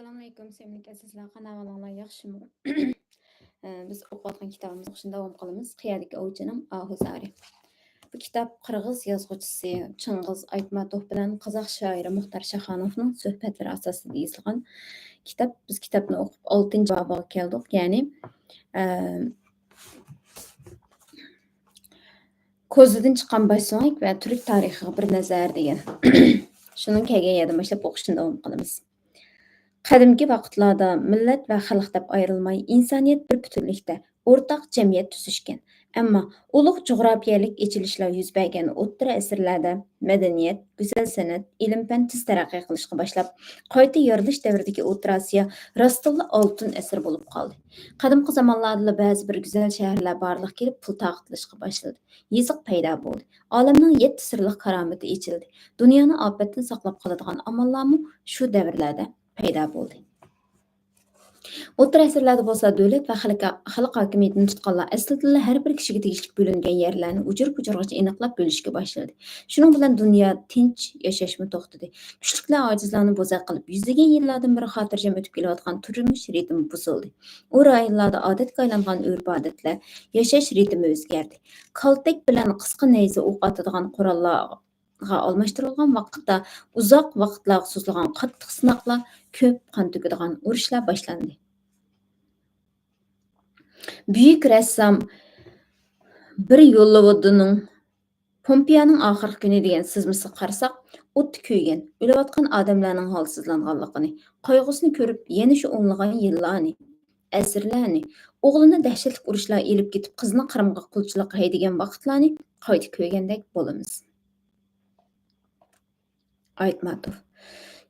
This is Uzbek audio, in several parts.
Assalomu alaykum, sevimli azizlar. Qanaqalar, yaxshimi? Biz o'qiyotgan kitobimizni o'qishni davom qilamiz. Qiyadagi ovchining ohuzari. Bu kitob qirg'iz yozuvchisi Chingiz Aytmatov bilan qozoq shoiri Muxtar Shaxonovning suhbatlari asosida yozilgan kitob. Biz kitobni o'qib 6-bobiga keldik. Ya'ni ko'zidan chiqqan boshso'ngak va turk tarixiga bir nazar degan. Shuning kelgan yerdan boshlab o'qishni davom qilamiz. Qadimki vaqtlarda millat va xalq deb ayrilmay, insoniyat bir butunlikda o'rtaq jamiyat tuzishgan. Ammo ulug' jug'rofiyalik ichilishlar yuz bergan o'rta asrlarda madaniyat, go'zal san'at, ilm-fan tez taraqqiy qilishga boshlab, qayta yorilish davridagi O'rta Osiyo rostilla oltin asr bo'lib qoldi. Qadimgi zamonlarda ba'zi bir go'zal shaharlar borliq kelib pul taqatlashga boshladi. Yeziq paydo bo'ldi. Olamning 7 sirliq karomati ichildi. Dunyoni ofatdan saqlab qoladigan amallarmi shu davrlarda paydo bo'ldi. O'rta asrlarda bo'lsa davlat va xalq hokimiyatini tutganlar aslida har bir kishiga tegishli bo'lingan yerlarni uchur-puchurgacha aniqlab bo'lishga boshladi. Shuning bilan dunyo tinch yashashmi to'xtadi. Kuchliklar ojizlarni bo'zaq qilib, yuzlagan yillardan beri xotirjam o'tib kelayotgan turmush ritmi buzildi. U rayonlarda odatga aylangan urf-odatlar, yashash ritmi o'zgardi. Kaltak bilan qisqa nayza o'q otadigan qurollar almashtirilgan vaqtda uzoq vaqtlarga so'zilgan qattiq sinoqlar, ko'p qon to'kadigan urushlar boshlandi. Buyuk rassom bir yo'llividining Pompeyaning oxirgi kuni degan sizmasiga qarasak, o't kuygan, o'layotgan odamlarning holsizlanganligini, qayg'usini ko'rib, yana shu o'nlagan yillarni, asrlarni, o'g'lini dahshatli urushlar elib ketib, qizni Qrimga qulchilikqa haydagan vaqtlarni qayta ko'rgandek bo'lamiz. Aytmatov.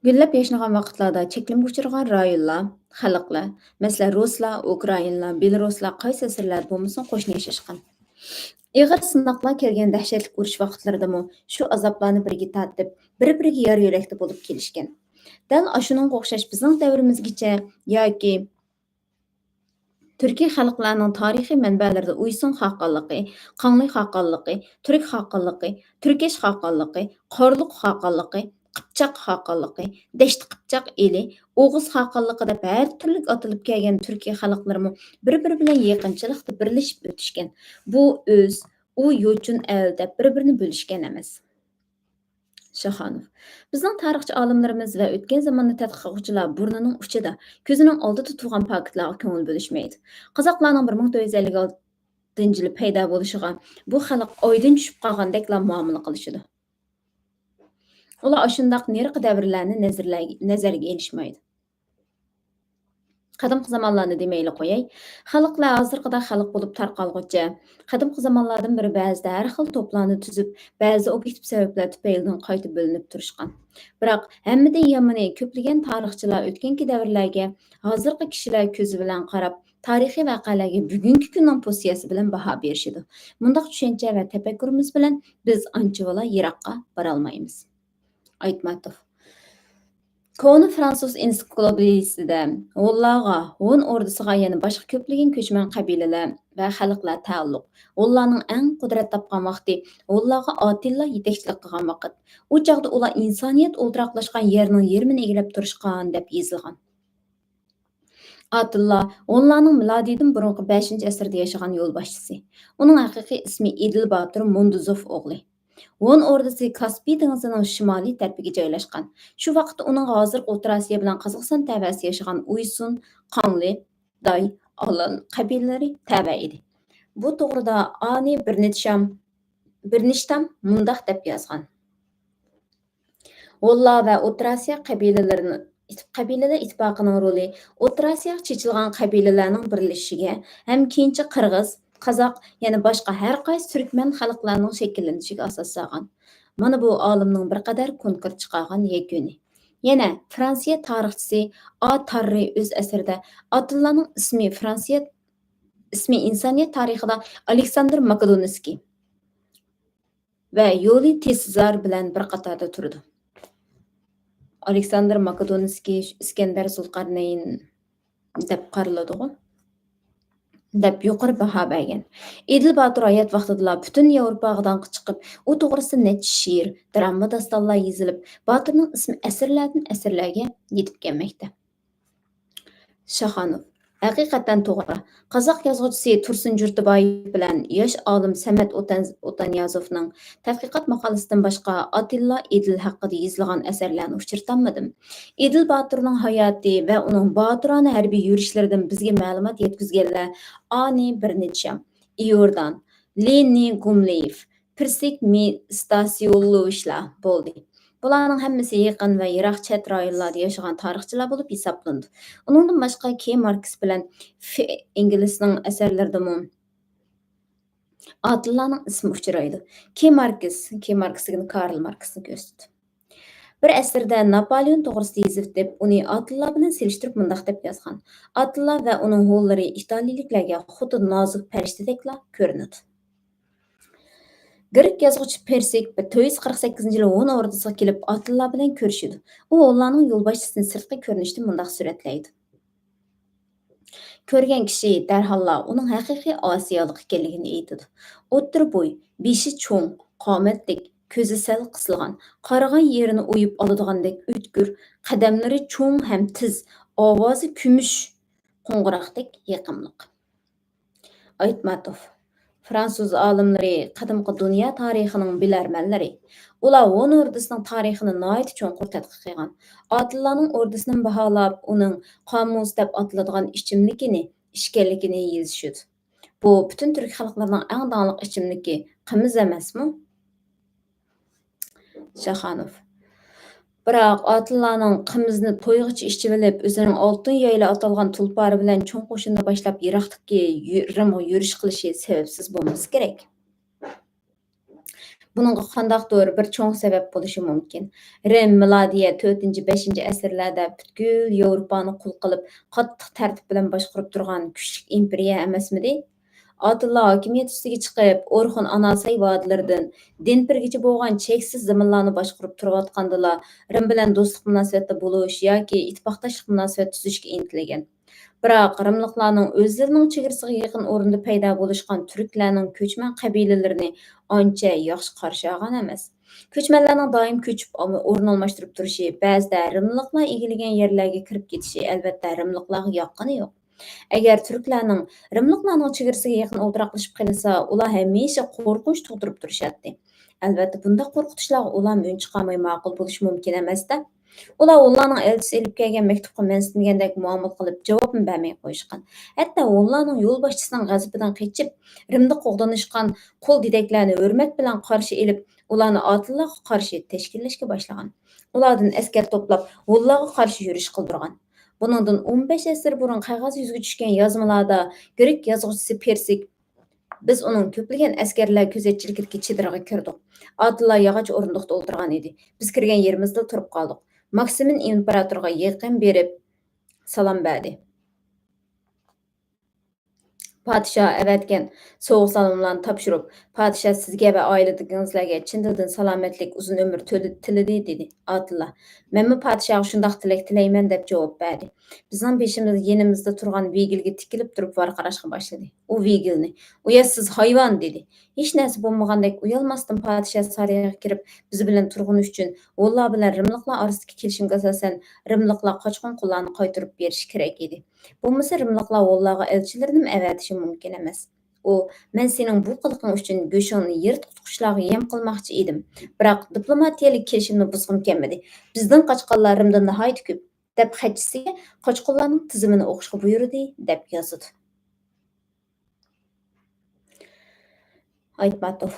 Gullab yashnagan vaqtlarda cheklimga uchragan rayonlar, xalqlar, masalan, ruslar, ukrainlar, belaruslar qaysi asrlarda bo'lmasin qo'shni yashashgan. Ig'ir sinoqlar kelgan dahshatli urush vaqtlaridami shu azoblarni birga tatib, bir-biriga yor yo'lakda bo'lib kelishgan. Dal ashuningga o'xshash bizning davrimizgacha yoki Turkiy xalqlarning tarixiy manbalarida Uysun xaqonligi, Qanli xaqonligi, Turk xaqonligi, Turkesh xaqonligi, Qorliq xaqonligi, Qipchoq xaqonligi, Dashti Qipchoq eli, O'g'iz xaqonligi deb har turli atilib kelgan Turkiy xalqlarimi bir-biri bilan yaqinchilikda birlashib o'tishgan. Bu u yo'chun el deb bir-birini bo'lishgan emas. Shaxonov. Bizning tarixchi olimlarimiz va o'tgan zamonni tadqiqotchilar burnining uchida, ko'zining oldida turgan faktlarga ko'ngil bo'lishmaydi. Qozoqlarning 1956-yili paydo bo'lishiga bu xalq oydan tushib qolgandekla muomala qilishidi. Ular shundoq neriq davrlarni nazarga elishmaydi. Qadimgi zamonlarni demayli qo'yay, xalqlar hozirgida xalq bo'lib tarqalguncha, qadimgi zamonlardan biri ba'zida har xil to'plarni tuzib, ba'zi obyektiv sabablar tufaylidan qayta bo'linib turishgan. Biroq hammadan yomoni ko'plagan tarixchilar o'tgangi davrlarga hozirgi kishilar ko'zi bilan qarab, tarixiy voqealarga bugungi kunning pozitsiyasi bilan baho berishidi. Bunday tushuncha va tafakkurimiz bilan biz ancha yiroqqa bora olmaymiz. Aytmatov. Koni fransuz ensiklopediyasida Hollarga, Hon ordisiga yana boshqa ko'plagan ko'chman qabilalar va xalqlar taalluq. Hollarning eng qudrat topgan vaqti Hollarga Atilla yetakchilik qilgan vaqt. U chaqda ular insoniyat o'ltiraqlashgan yerning yarmini egallab turishgan deb yozilgan. Atilla Hollarning milodidan burungi 5-asrda yashagan yo'lboshchisi. Uning haqiqiy ismi Edil Batur Munduzov o'g'li. Hon ordisi Kaspiy dengizining shimoliy tarafiga joylashgan. Shu vaqtda uning hozir O'rta Osiyo bilan Qozog'iston tavasida yashagan Uysun, Qanli, Day, Alan qabilalari tava edi. Bu to'g'rida Ani Birnishtam mundaq deb yozgan. Hollar va O'rta Osiyo qabilalar ittifoqining roli O'rta Osiyoga chechilgan qabilalarning birlashishiga ham keyinchi Qirg'iz, Qozoq, yana boshqa har qaysi turkman xalqlarining shakllanishiga asoslangan. Mana bu olimning bir qadar konkret chiqargan yakuni. Yana Fransiya tarixchisi A. Tarri o'z asarida Attillaning ismi insoniyat tarixida Aleksandr Makedonskiy va Yuli Tesar bilan bir qatorda turdi. Aleksandr Makedonskiy Iskandar Zulqarnayn deb qaraladi. deb yuqori baho bergan. Edil Batur hayot vaqtida butun Yevropadan chiqib, u to'g'risida necha she'r, drama dastonlar yozilib, Baturning ismi asrlardan asrlarga yetib kelmoqda. Şahanov. Haqiqatan to'g'ri. Qozoq yozuvchisi Tursun Jurtiboyev bilan yosh olim Samat O'taniyozovning tadqiqot maqolasidan boshqa Atilla Edil haqida yozilgan asarlarni uchirtanmadim. Edil Boturning hayoti va uning botirona harbiy yurishlaridan bizga ma'lumot yetkazganlar Ani Birnicham, Iordan, Leni Gumleyev, Pirsik Stasiyolovishlar bo'ldi. Bularning hammasi yaqin va yiroq chet rayonlarda yashagan tarixchilar bo'lib hisoblanadi. Uningdan boshqa K. Marks bilan F. Engelsning asarlaridami Atilla'ning ismi uchraydi. K. Marks degan Karl Marksni ko'rsatdi. Bir asrda Napoleon to'g'risida yozib deb uni Atilla bilan selishtirib mundaq deb yozgan. Atilla va uning ho'llari italiyaliklarga xuddi nozik farishtadeklar ko'rinadi. Grek yazgıcı Persik 448-yili Hun ordisiga kelib Atilla bilan ko'rishadi. U ularning yo'lboshchisini sirtqi ko'rinishda mundaq suratlaydi. Ko'rgan kishi darhalla uning haqiqiy Osiyolik ekanligini aytadi. O'ttir bo'y, beshi cho'ng, qomatlik, ko'zi sal qisilgan, qaragan yerini o'yib oladigandek o'tkir, qadamlari cho'ng ham tiz, ovozi kumush qo'ng'iroqdek yaqimliq. Aytmatov. Fransuz olimlari qadimgi dunyo tarixining bilarmanlari. Ular Hun ordisining tarixini nihoyat cho'nqur tadqiq qilgan. Atilla'ning ordisini baholab, uning qomus deb ataladigan ishkanligini yozishdi. Bu butun turk xalqlarining eng danglik ichimligi qimiz emasmi? Shahanov. Biroq Atilla'ning qimizni to'yg'icha ichib olib, o'zining oltin yayla atalgan tulpari bilan cho'ng qo'shinni boshlab yiroqdagi Rimga yurish qilishi sababsiz bo'lmasa kerak. Buningga qandaqdir bir cho'ng sabab bo'lishi mumkin. Rim milodiya 4-5 asrlarda butkul Yevropani qul qilib, qattiq tartib bilan boshqarib turgan kuchli imperiya emasmidi? Atilla hokimiyat ustiga chiqib, Orxon Anasay vodilaridan Denpirgacha bo'lgan cheksiz zaminlarni boshqarib turayotgandila Rim bilan do'stlik munosabatda bo'lish yoki ittifoqdoshlik munosabat tuzishga intilgan. Biroq Rimliklarning o'zlarining chegarasiga yaqin o'rinda paydo bo'lishgan turklarning ko'chman qabilalarini ancha yaxshi qarshi olgan emas. Ko'chmanlarning doim ko'chib o'rin almashtirib turishi, ba'zida Rimliklar egillagan yerlarga kirib ketishi albatta Rimliklarga yoqqani yo'q. Agar turklarning Rimliklarning chegarasiga yaqin o'ltiraqlashib qolsa, ular hamisha qo'rqinch tug'dirib turishadi. Albatta bunday qo'rqitishlar ular muncha qolmay ma'qul bo'lishi mumkin emas-da. Ularning elchisi elib kelgan maktubga mensimgandek muomala qilib javob bermay qo'yishgan. Hatto ularning yo'lboshchisining g'azabidan qechib, Rimda qo'g'danishgan qul dedeklarni hurmat bilan qarshi elib, ularni Atillaga qarshi tashkillashga boshlagan. Ulardan askar to'plab, ularga qarshi yurish qildirgan. Buningdan 15 asr burun qog'oz yuzga tushgan yozmalarda Grek yozuvchisi Persik biz uning ko'plagan askarlar kuzatchilikdagi chidiriga kirdik. Atilla yog'och o'rindiqda o'tirgan edi. Biz kirgan yerimizda turib qoldik. Maksimin imperatorga yaqin berib salom berdi. Padişah əvətgən soğuk salomlarını tapşırıb, padişah sizge ve ailedikingizlərə çindildən salametlik, uzun ömür tilidi dedi Atilla. Mənmi padişah şundaq tilek tileymen dep cavab berdi. Bizning peşimizde yenimizde turgan Vigilge tikilip durup varqarashqa başladı. O Vigilni, "Uyatsiz hayvan" dedi. Hiç narsa bo'lmagandek uyalmasdan padişah sarayga kirib, bizi bilan turg'unish uchun Ular bilan Rimliklar orasidagi kelishimga asosan Rimliklar qochqon qullarni qaytarib berish kerak edi. Bo'lmasa Rimliklar Ularga elchilarini avatishi mumkin emas. U, "Men sening bu qiliqing uchun go'shingni yirtqich-qushlarga yem qilmoqchi edim. Biroq diplomatiyalik kelishimni buzg'im kelmadi. Bizdan qochqonlar Rimdan nihoyat ko'p" deb xatchisiga qochqonlarning tizimini o'qishga buyurdi deb yozadi. Aytmatov.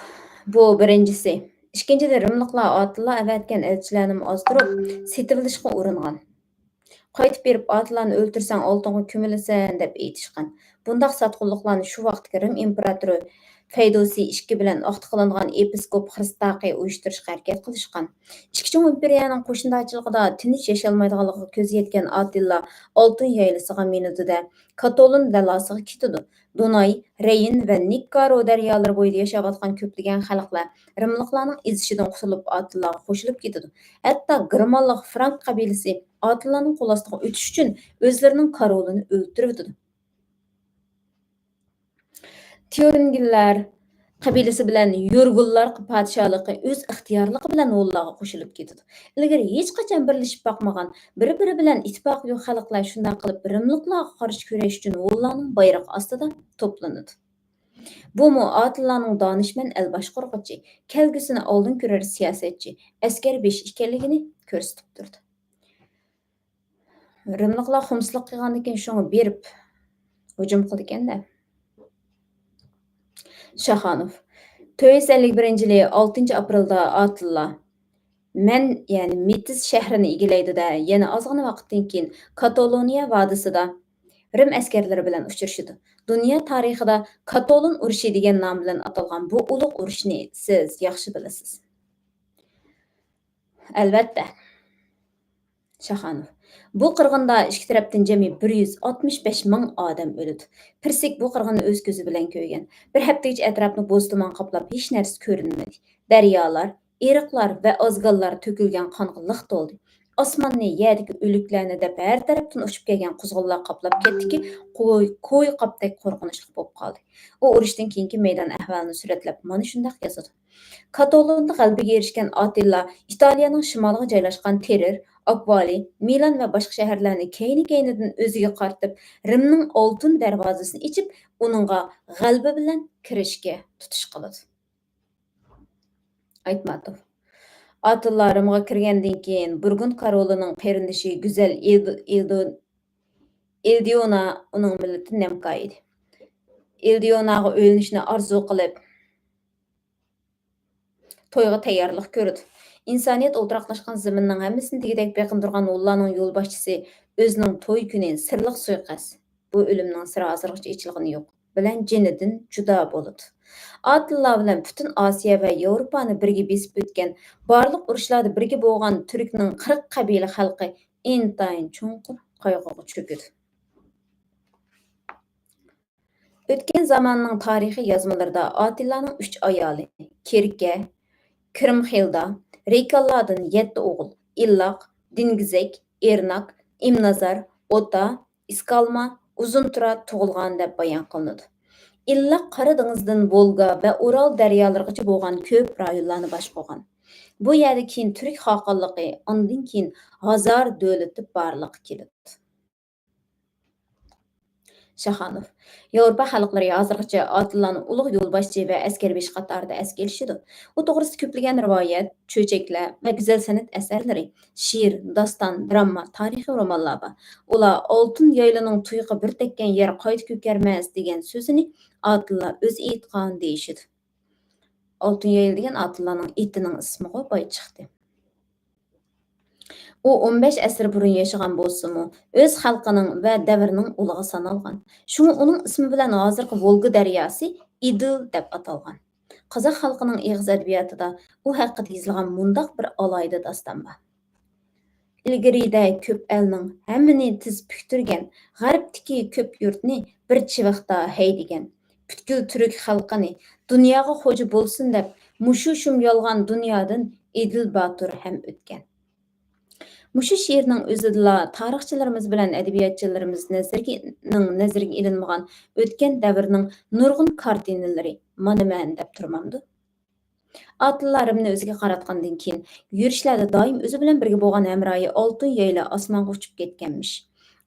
Bu birinchisi. Ikkinchisi Rimliklar Atilla avatgan elchilarni ozdirib, setib olishga uringan. Qaytib berib Atillani o'ltirsang oltinga ko'milasan deb aytishgan. Bundaq satqinliklarni shu vaqtga Rim imperatori Feodosiy II bilan ahd qilingan episkop Xristaqi uyushtirishga harakat qilishgan. Ikki cho'ng imperiyaning qo'shindachiligida tinch yasholmaydiganligiga ko'zi yetgan Atilla oltin yaylasiga minudida Katolon dalasiga ketadi. Dunay, Reyn va Nikkaro daryolari bo'yida yashayotgan ko'plagan xalqlar Rimliklarning izishidan qutulib Atillaga qo'shilib ketadi. Hatto Germanlik Frank qabilasi Atillaning qo'l ostiga o'tish uchun o'zlarining karolini o'ltirib o'tadi. Teoringillar Qabilasi bilan Yurgullar podshohligi o'z ixtiyorligi bilan Mo'g'ullarga qo'shilib ketadi. Ilgari hech qachon birlashib boqmagan, bir-biri bilan ittifoq yo'q xalqlar shunday qilib Rimliklarga qarshi kurash uchun Mo'g'ullarning bayrog'i ostida to'planadi. Bumu Atilla'nın danışman el boshqarg'uchi, kelgusini oldin ko'rar siyosatchi, askar besh ekanligini ko'rsatib turdi. Rimliklar xumsliq qilgandan keyin shunga berib hujum qildi ekanda. Shaxanov 451-yili 6 aprelda Atilla men ya'ni Metis shahrini egallaydi-da, yana ozgina vaqtdan keyin Kataloniya vodisida Rim askarlari bilan uchrashadi. Dunyo tarixida Katalon urushi degan nom bilan atalgan bu ulug' urushni siz yaxshi bilasiz. Albatta. Shaxanov. Bu qirg'inda ikki tarafdan jami 165 ming odam o'ldi. Pirsik bu qirg'inni o'z ko'zi bilan ko'rgan. Bir haftacha atrofni bo'ztumon qoplab hech narsa ko'rinmadi. Daryolar, eriqlar va ozg'onlar to'kilgan qonga liq to'ldi. Osmonni yerdagi o'liklarni deb har tarafdan uchib kelgan quzg'unlar qoplab ketdiki, qo'y qopdek qo'rqinchli bo'lib qoldi. U urushdan keyingi maydon ahvolini suratlab mana shunday yozadi. Katalonda g'alabaga erishgan Attila Italiyaning shimoliga joylashgan Terror, Akvali, Milan va boshqa shaharlarni keyni-keynidan o'ziga qartib, Rimning oltin darvozasini ichib, uningga g'alaba bilan kirishga tutish qiladi. Aytmatov. Attila Rimga kirgandan keyin Burgund qarolining qarindoshi go'zal Ildiona uning millati namka edi. Ildionaga o'linishni orzu qilib, to'yga tayyorlik ko'rdi. İnsaniyet o'ltiraqlashgan zaminning hammasini degidek beqindirgan Mo'g'ullarning yo'lboshchisi o'zining to'y kuni sirliq suiqasd, bu o'limning siri hozirgacha echilgani yo'q, bilan jinidan judo bo'ldi. Attila bilan butun Osiyo va Yevropani birga besib o'tgan, barliq urushlarda birga bo'lgan Turkning 40 qabila xalqi intayin chunqur qayg'uga cho'kdi. O'tgan zamonning tarixiy yozmalarida Attilaning 3 ayoli, Kirke, Krimxilda, Reykallardan 7 o'g'il, Illaq, Dingizek, Ernak, Imnazar, Ota, Iskalma, Uzuntura tug'ilgan deb bayon qilinadi. Illaq Qora dengizdan Volga va Ural daryolarigacha bo'lgan ko'p rayonlarni boshqargan. Bu yerda keyin Turk xoqonligi, undan keyin Hazar davlati barliqqa keldi. Shaxanov. Yevropa xalqlari hozirgacha Atillani ulug' yo'lboshchi va askarbesh qatorida es kelishadi. U to'g'risida ko'plagan rivoyat, cho'chaklar va go'zal san'at asarlari, she'r, doston, drama, tarixiy romanlar bor. Ular oltin yaylaning tuyqi bir tekkan yer qayta ko'karmas degan so'zini Attila o'zi aytgan deyishadi. Oltin yayla degan Attilaning itining ismiga boy chiqdi. U 15 asr burun yaşagan bolsa-mu, öz xalqining va davrining ulug'i sanalgan. Shunga uning ismi bilan hozirgi Volga daryosi Idil deb atalgan. Qozoq xalqining eg'iz adabiyotida u haqida yozilgan mundaq bir alayda doston bor. Ilgarida ko'p elning hammani tiz puktirgan, g'arbdagi ko'p yurtni bir chiviqda haydigan. Butkul turk xalqini dunyoga xo'ja bo'lsin deb mushu shum yolg'on dunyodan Idil Batur ham o'tgan. Mushu she'rning o'zida tarixchilarimiz bilan adabiyotchilarimiz nazariga ilinmagan o'tgan davrning nurg'un kartinalari mana men deb turmamdi. Atlilarimni o'ziga qaratgandan keyin yurishlarda doim o'zi bilan birga bo'lgan hamroyi oltin yayla osmonga uchib ketganmish.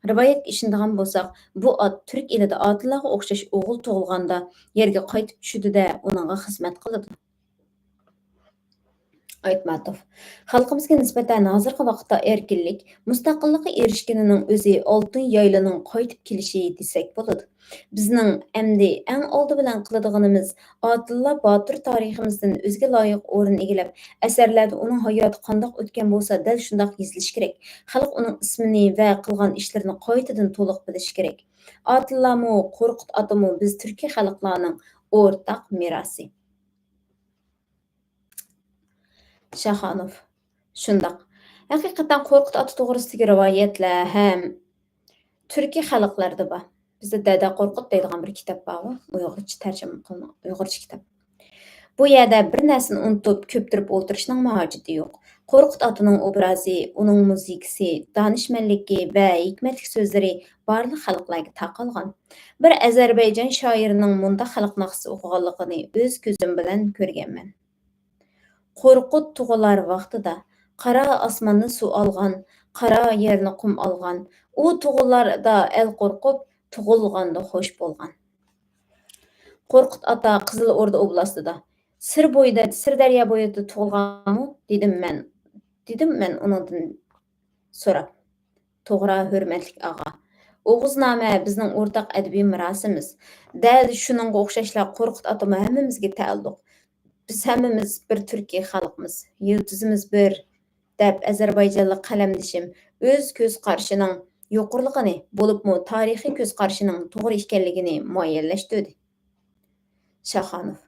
Rivoyatga ishonadigan bo'lsak, bu ot turk elida Atlilarga o'xshash o'g'il tug'ilganda yerga qaytib tushdi-da, uningga xizmat qiladi. Aytmatov. Xalqimizga nisbatan hozirgi vaqtda erkinlik, mustaqillikka erishganining o'zi oltin yaylaning qaytib kelishi desak bo'ladi. Bizning endi eng oldi bilan qiladiganimiz Atilla Botir tariximizdan o'ziga loyiq o'rin egallab, asarlarda uning hayoti qandoq o'tgan bo'lsa, dal shundoq yozilish kerak. Xalq uning ismini va qilgan ishlarini qaytadan to'liq bilish kerak. Atillamo, Qo'rqut otamo biz Turkiy xalqlarning o'rtaq merosi. Shaxanov. Shundoq. Haqiqatan Qo'rqut ota to'g'risidagi rivoyatlar ham turkiy xalqlarda bor. Bizda Dada Qo'rqut deydigan bir kitob bor, Uyg'urcha tarjima qilingan Uyg'urcha kitob. Bu yerda bir narsani unutib, ko'ptirib o'tirishning hojati yo'q. Qo'rqut otaning obrazi, uning musiqasi, donishmandligi va hikmatli so'zlari barliq xalqlarga taqalgan. Bir Ozarbayjon shoirining munda xalq naqsi o'qiganligini o'z ko'zim bilan ko'rganman. Qo'rqut tug'ilar vaqtida, qara osmonni suv olgan, qara yerni qum olgan. U tug'ilarda el qo'rqib, tug'ilganda xo'sh bo'lgan. Qo'rqut ota Qizil O'rda oblastida. Sirdaryo bo'yida tug'ilganmi? Dedim men uningdan so'rab. To'g'ri, hurmatli og'a. O'g'iznoma bizning o'rtaq adabiy mirosimiz. Dal shuningga o'xshashlar Qo'rqut ota hammamizga ta'alluq. Biz hammamiz bir Turkiy xalqmiz. Yıldızımız bir deb Ozarbayjonlik qalamdishim o'z ko'z qarshining yuqorligini, bo'libmi tarixiy ko'z qarshining to'g'ri ekanligini muayyanlashtirdi. Shaxonov.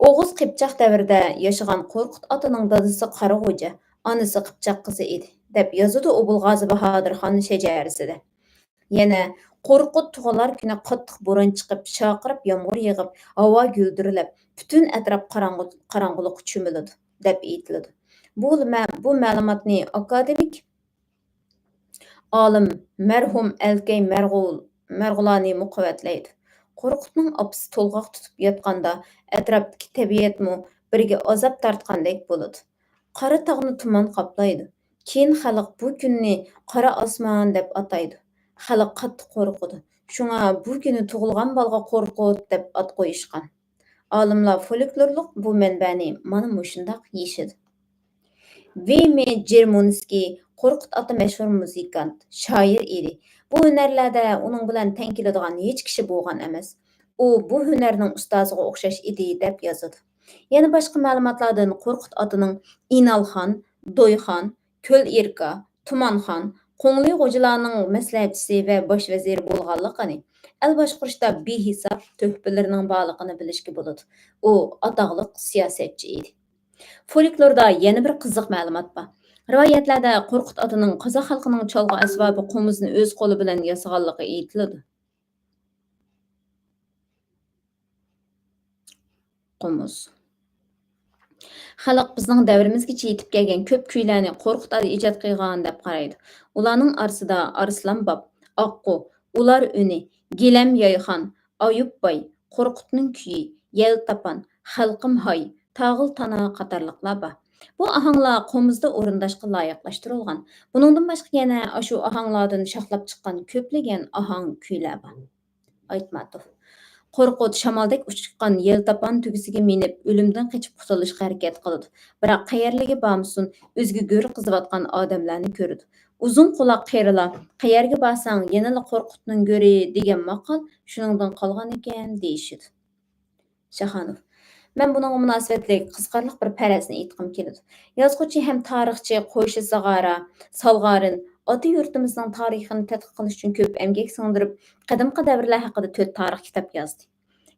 Oğuz Qipchoq davrida yashagan Qo'rqut otaning dadasi Qarag'o'ja, onasi Qipchoq qizi edi, deb yozadi Obulg'ozi Bahodirxon shajarisida. Yana Qo'rqut tug'alar kuni qattiq bo'ron chiqib, chaqirib yomg'ir yig'ib, havo guldirilib, butun atrof qorong'ulikqa cho'miladi, deb aytiladi. Bu ma'lumotni akademik olim marhum Alkay Marg'ulani quvvatlaydi. Qo'rqutning opisi to'lg'oq tutib yotganda atrofdagi tabiatmi birga azob tortgandek bo'ladi. Qora tog'ni tuman qoplaydi. Keyin xalq bu kunni qora osmon deb ataydi. Xalq qattiq qo'rqadi. Shunga bu kuni tug'ilgan bolaga qo'rqut deb at qo'yishgan. Olimlar folklorlik bu manbani mana mushundoq yeyishadi. Vime Jermonskiy Qo'rqut ota mashhur muzikant, shoir edi. Bu hunarlarda uning bilan teng keladigan hech kishi bo'lgan emas. U bu hunarning ustoziga o'xshash edi deb yozadi. Yana boshqa ma'lumotlardan Qo'rqut otaning Inalxon, Do'yxon, Ko'l Erka, Tumanxon, Qo'ngli xo'jalarning maslahatchisi va bosh vaziri bo'lganligini, el boshqarishda behisob tuhfalarning borligini bilishga bo'ladi. U atoqliq siyosatchi edi. Folklorda yana bir qiziq ma'lumot bor. Rivoyatlarda Qo'rqut otaning qozoq xalqining cholg'u asbobi qo'mizni o'z qo'li bilan yasaganligi aytiladi. Qo'miz. Xalq bizning davrimizgacha yetib kelgan ko'p kuylarni Qo'rqut ota ijod qilgan deb qaraydi. Ularning orasida Arslanbob, Oqqu, Ular uni, Gilam Yoyxon, Ayubboy, Qo'rqutning kuyi, Yeltapan, Xalqim hoy, Tog'il tana qatorliqlar bor. Bu ahanglar qo'mizda o'rindashga loyiqlashtirilgan. Buningdan boshqa yana shu ahanglardan shoxlab chiqqan ko'plagan ahang kuylar bor. Aytmatov. Qo'rqut shamoldek uchgan yeltapan tugisiga minib, o'limdan qochib qutulishga harakat qiladi. Biroq qayerlarga bormasin, o'ziga go'r qiziyotgan odamlarni ko'radi. Uzun quloq qerilar, qayerga borsang yanala Qo'rqutning go'ri degan maqol shuningdan qolgan ekan deyishidi. Shaxonov. Men bununla münasibətli qızqarlıq bir pərəzini aytqım keladi. Yazğıcı hem tarixçi Qo'yshi Zag'ara, Salg'arin ota yurtimizning tarixini tadqiq qilish uchun ko'p əmgək singdirib, qadimgi davrlar haqida 4 tarix kitob yozdi.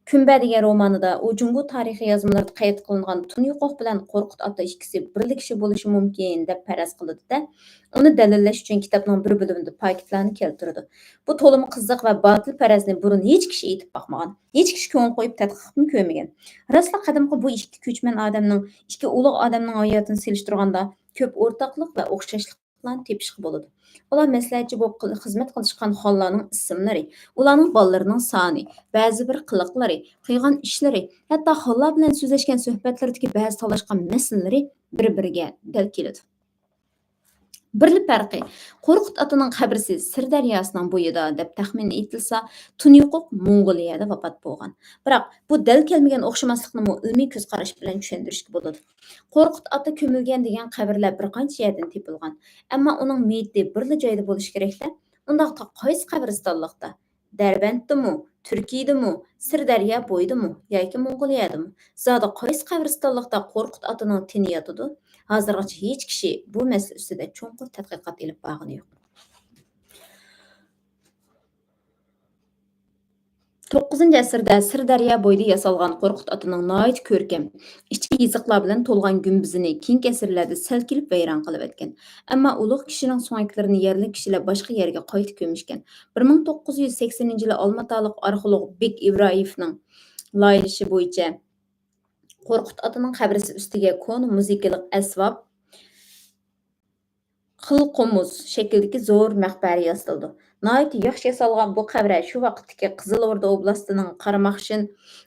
Kunba degan romanida u Jungo tarixi yozmalarida qayd qilingan Tunyuqoq bilan Qo'rqut ota ikkisi birlikshi bo'lishi mumkin deb faraz qiladi-da, uni dalillash uchun kitobning bir bo'limida faktlarni keltirdi. Bu to'limi qiziq va botil farazni burun hech kishi aytib boqmagan. Hech kishi ko'ngil qo'yib tadqiqni ko'rmagan. Rostla qadimgi bu ikki ko'chman odamning, ikki ulug' odamning hayotini selishtirganda ko'p o'rtoqlik va o'xshashliklarni tepishga bo'ladi. Ular maslahatchi bo'lib xizmat qilishgan xonlarning ismlari, ularning bolalarining soni, ba'zi bir qiliqlari, qilgan ishlari, hatto xonlar bilan so'zlashgan suhbatlaridagi ba'zi talashgan masalalari bir-biriga dal keladi. Birli farqi Qo'rqut otaning qabrisi Sirdaryosining bo'yida deb taxmin etilsa, Tunyuquq Mongoliyada vafot bo'lgan. Biroq bu dal kelmagan o'xshamaslikni ilmiy ko'z qarash bilan tushuntirishga bo'ladi. Qo'rqut ota ko'milgan degan qabrlar bir qancha yerdan topilgan, ammo uning meyiti birli joyda bo'lishi kerak-da. Undaqda qaysi qabristonlikda? Darbandmi, Turkiyadami, Sirdaryo bo'yidami yoki Mongoliyadami? Zoda qaysi qabristonlikda Qo'rqut otaning tini yotadi? Hozirgacha hech kishi bu masala ustida cho'nqur tadqiqot olib borgani yo'q. 9-asrda Sirdaryo bo'yida yasalgan Qo'rqut otaning nihoyat ko'rkam, ichki yiziqlar bilan to'lgan gumbizini keyingi asrlarda salkilib vayron qilib o'tgan. Ammo ulug' kishining so'ngaklarini yerli kishilar boshqa yerga qaytib ko'mishgan. 1980-yili Olmatolik arxeolog Bek Ibroyevning loyihashi bo'yicha Qo'rqut otaning qabrisi ustiga ko'na muzikalik asbob qımız şəkildəki zor məqbərə yasaldı. Nəhayət yaxşı yasalğan bu qəbrə şu vaqtdakı Qızıl Orda oblastının Qaramaxşin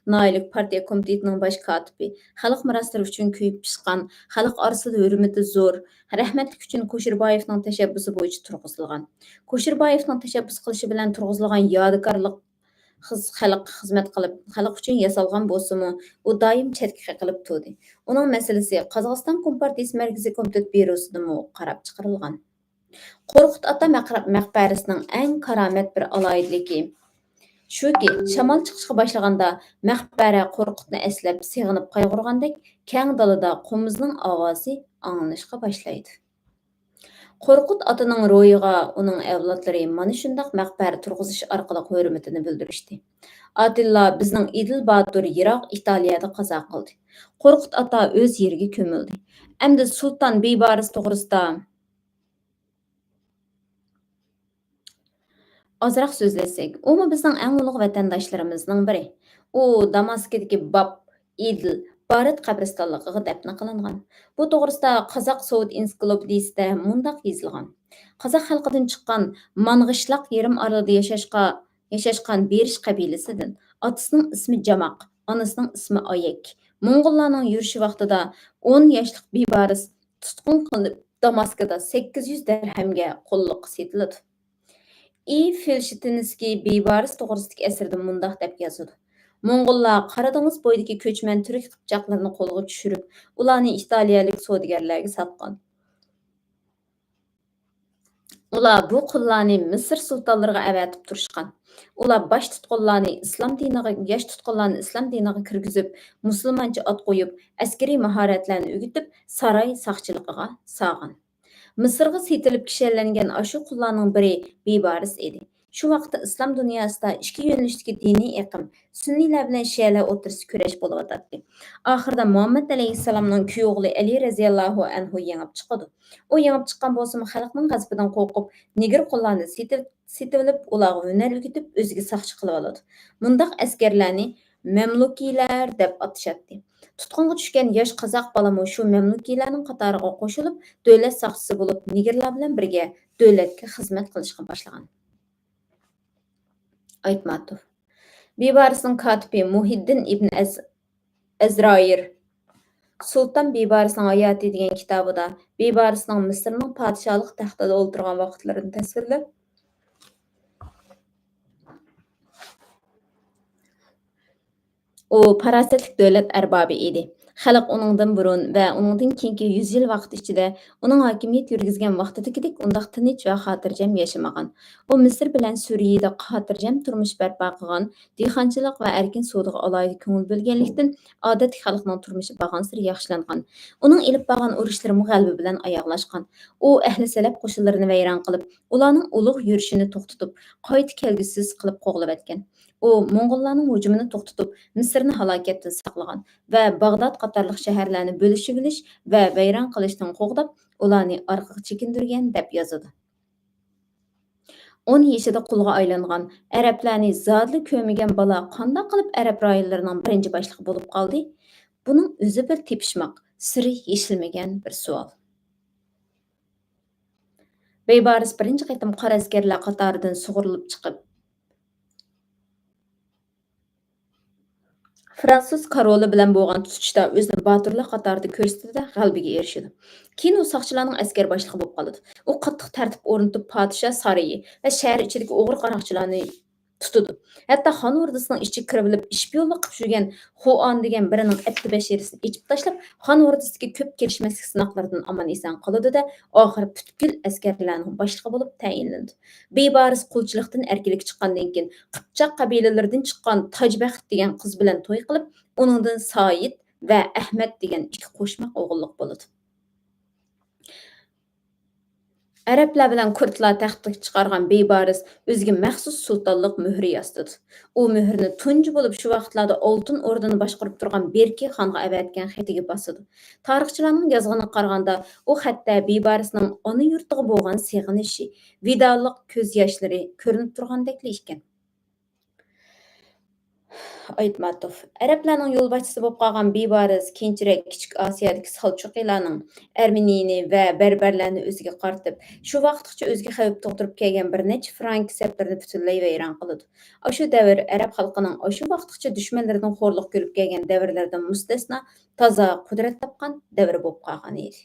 Nailiyyət Partiya Komitetinin baş katibi, xalq mirasları üçün kuyub pişqan, xalq arasında hürmeti zor, rəhmətlik üçün Koşurbayevning təşəbbüsü boyunca turğuzulğan. Koşurbayevning təşəbbüs qilishi bilan turğuzulğan yadigarlıq xalq xizmət qilib, xalq uchun yasalgan bo'lsa-mu, u doim chetga qilib turdi. Uning masalasi Qozog'iston Kompartiyasi Markaziy komitet byurosidan qarab chiqarilgan. Qo'rqut ota maqbarasining eng karomat bir aloyidligi shuki, shamol chiqishga boshlaganda maqbara qo'rqutni eslab, seg'inib qayg'urgandek, keng dalada qumizning ovozi anglanishga boshlaydi. Qo'rqut otaning ro'yiga uning avlodlari mana shundoq maqbara turg'izish orqali hurmatini bildirishdi. Atilla bizning Idil Botur Yiroq Italiyada qazo qildi. Qo'rqut ota o'z yeriga ko'mildi. Endi Sulton Beyboris to'g'risida ozroq so'zlasak, u bizning eng ulug' vatandoshlarimizning biri. U Damaskdagi Bab Idil Barit qabristonligiga dafn qilingan. Bu to'g'risida Qozoq Sovet ensiklopediyasida mundaq yozilgan. Qozoq xalqidan chiqqan Mang'ishloq yarim orolida yashashgan Berish qabilasidan otasining ismi Jamoq, onasining ismi Oyak. Mo'ng'ullarning yurishi vaqtida 10 yoshlik Beyboris tutqun qilinib Damaskda 800 dirhamga qulluq setiladi. Felshitinsky Beyboris to'g'risidagi asarda mundaq deb yozadi. Mo'ng'ullar Qora dengiz bo'yidagi ko'chman turk qipchoqlarini qo'lga tushirib, ularni italiyalik savdogarlarga sotgan. Ular bu qullarni Misr sultonlariga avatib turishgan. Ular yosh tutqunlarni islom diniga kirgizib, musulmoncha ot qo'yib, askariy mahoratlarni o'rgatib, saroy saqchiligiga solgan. Misrga setilib kishanlangan ashu qullarning biri Beyboris edi. Shu vaqtda islom dunyosida ikki yo'nalishdagi diniy iqim, sunniylar bilan shialar o'rtasida kurash bo'layotdi. Oxirida Muhammad alayhissalomning kuyovli Ali raziyallohu anhu yengib chiqadi. U yengib chiqqan bo'lsa, xalqning g'azabidan qo'rqib, nigir qullarni setib olib, ularga hunar o'rgatib, o'ziga soqchi qilib oladi. Bundaq askarlarni mamlukiylar deb atashadi. Tutqunga tushgan yosh qozoq balami shu mamlukiylarning qatoriga qo'shilib, davlat soqchisi bo'lib, nigirlar bilan birga davlatga xizmat qilishga boshlagan. Aytmatov. Beyborisning kotibi Muhiddin ibn Azroir Sulton Beyborisning hayoti degan kitobida Beyborisning Misrning podshohlik taxtida o'tirgan vaqtlarini tasvirlab, u farosatli davlat arbobi edi. Xalq uningdan burun va uningdan keyingi 100 yil vaqt ichida uning hokimiyat yurgizgan vaqtidagidek undaq tinch va xotirjam yashamagan. U Misr bilan Suriyada xotirjam turmush barpo qilgan, dehqonchilik va erkin savdoga alohida ko'ngil bo'lganlikdan odatiy xalqning turmushi bag'ansir yaxshilangan. Uning ilib borgan urushlari g'alaba bilan oyoqlashgan. U ahli salab qo'shinlarini vayron qilib, ularning ulug' yurishini to'xtatib, qayta kelgusiz qilib qo'g'lab etgan. U Mo'ng'ullarning hujumini to'xtatib, Misrni halokatdan saqlagan va Bag'dod qatorliq shaharlarni bo'lishib olish va vayron qilishdan qo'g'dab, ularni orqaga chekindirgan deb yozadi. 10 yoshida qulga aylangan, arablarni zodli ko'migan bola qanday qilib arab rayonlarining birinchi boshlig'i bo'lib qoldi? Buning o'zi bir tepishmoq, siri yeshilmagan bir savol. Beyboris birinchi qatim qora askarlar qatoridan sug'urilib chiqib, Fransuz karoli bilan bo'lgan tutishda o'zini boturlar qatorida ko'rsatdi, g'alabaga erishdi. Keyin u soqchilarning askar boshlig'i bo'lib qoldi. U qattiq tartib o'rnatib podshoh saroyi va shahar ichidagi o'g'ir qaroqchilarni tutdi. Hatto xon o'rdasining ichiga kirib olib, ishpiyonlik qilib yurgan Xuan degan birining atti bashirisini ichib tashlab, xon o'rdasidagi ko'p kelishmaslik sinoqlaridan omon eson qoldi-da, oxiri butkul askarlarning boshlig'i bo'lib tayinlandi. Beyboris qulchilikdan erkinlikka chiqqandan keyin Qipchoq qabilalaridan chiqqan Tojbaxt degan qiz bilan to'y qilib, uningdan Soyid va Ahmad degan ikki qo'shma o'g'illik bo'ldi. Arablar bilan kurdlar taxtga chiqargan Beyboris o'ziga maxsus sultonlik muhri yasadi. U muhrni tunji bo'lib shu vaqtlarda Oltin O'rdani boshqarib turgan Berki xonga avatgan xatiga bosadi. Tarixchilarning yozganiga qaraganda, u xatda Beyborisning ona yurtiga bo'lgan seg'inishi, vidoliq ko'z yoshlari ko'rinib turgandek ekan. Aytmatov. Ərəblərinin yolbaşçısı bo'lib qolgan Bibariz keyinchalik Kichik Osiyodagi Saljuqiylarning Armeniyani va Berberlarni o'ziga qaratib, shu vaqtgacha o'ziga xavf tug'dirib kelgan bir necha frank septlarini butunlay vayron qiladi. Shu davr Arab xalqining shu vaqtgacha dushmanlaridan xo'rliq ko'rib kelgan davrlardan mustasno toza qudrat topgan davr bo'lib qolgan edi.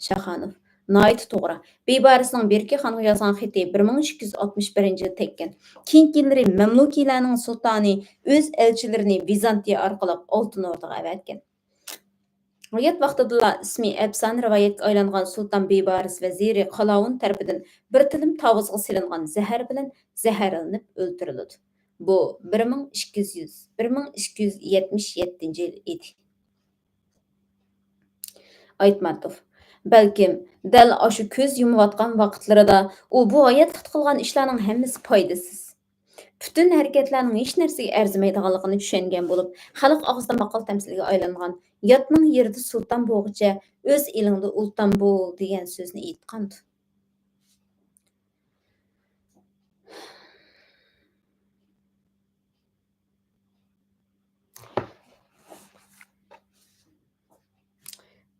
Şaxanov. Nayt to'g'ri. Bebarisning Berki xonga yozgan xati 1261-yilda tekkan. Keyingi yillari Mamlukiylarning sultoni o'z elchilarini Vizantiya orqali Oltin O'rdaga avatgan. Hayat vaqtida ismi efson rivoyatga aylangan Sultan Bebaris vaziri Qalovun tarafidan bir tilim tavozga silingan zahar bilan zaharlanib o'ldirildi. Bu 1277-yil edi. Aytmatov. Balkim dal shu ko'z yumayotgan vaqtlarida u bu hayotda qilgan ishlarning hammasi foydasiz. Bütün harakatlarning hech narsaga arzimaydiganligini tushungan bo'lib, xalq og'zida maqol tamsiliga aylangan yotning yerida sulton bo'g'icha o'z elingda ulton bo'l degan so'zni aytgandi.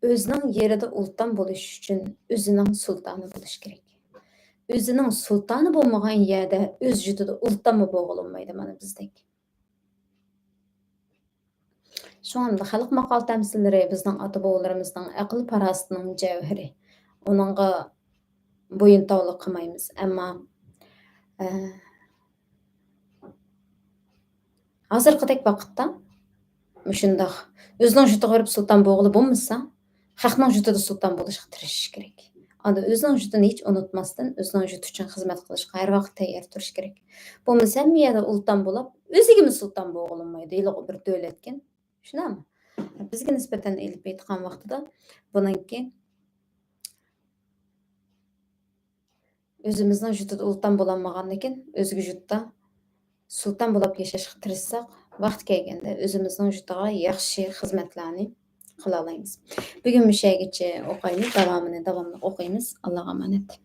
O'zining yerida ulton bo'lish uchun o'zining sultoni bo'lish kerak. O'zining sultoni bo'lmagan yerda o'z jutida ultonmi bo'g'ilmaydi mana bizdek. Şoňa xalq maqal tamsillari bizning ota-bobolarimizning aql parasatining javhari. Onunğa boyun tovliq qilmaymiz, ammo hozirgidek vaqtda shundoq o'zining jutiga borib sulton bo'g'ilib bo'lmasa, xalqning jutida sulton bo'lishga tirishish kerak. Anda o'zining jutini hech unutmasdan, o'zining juti uchun xizmat qilishga har vaqt tayyor turish kerak. Bo'lmasa hamma yerda ulton bo'lib, o'zigimi sulton bo'g'ilmaydi, iliq bir davlatgan. Shunami? Bizga nisbatan elib aytgan vaqtida buningki o'zimizning jutida ulton bo'lolmagandan keyin o'ziga jutda sulton bo'lib yashashga tirishsak, vaqt kelganda o'zimizning jutiga yaxshi xizmatlarni qila olamiz. Bugun mushagacha o'qiymiz, davomini davomli o'qiymiz. Allohga omonat.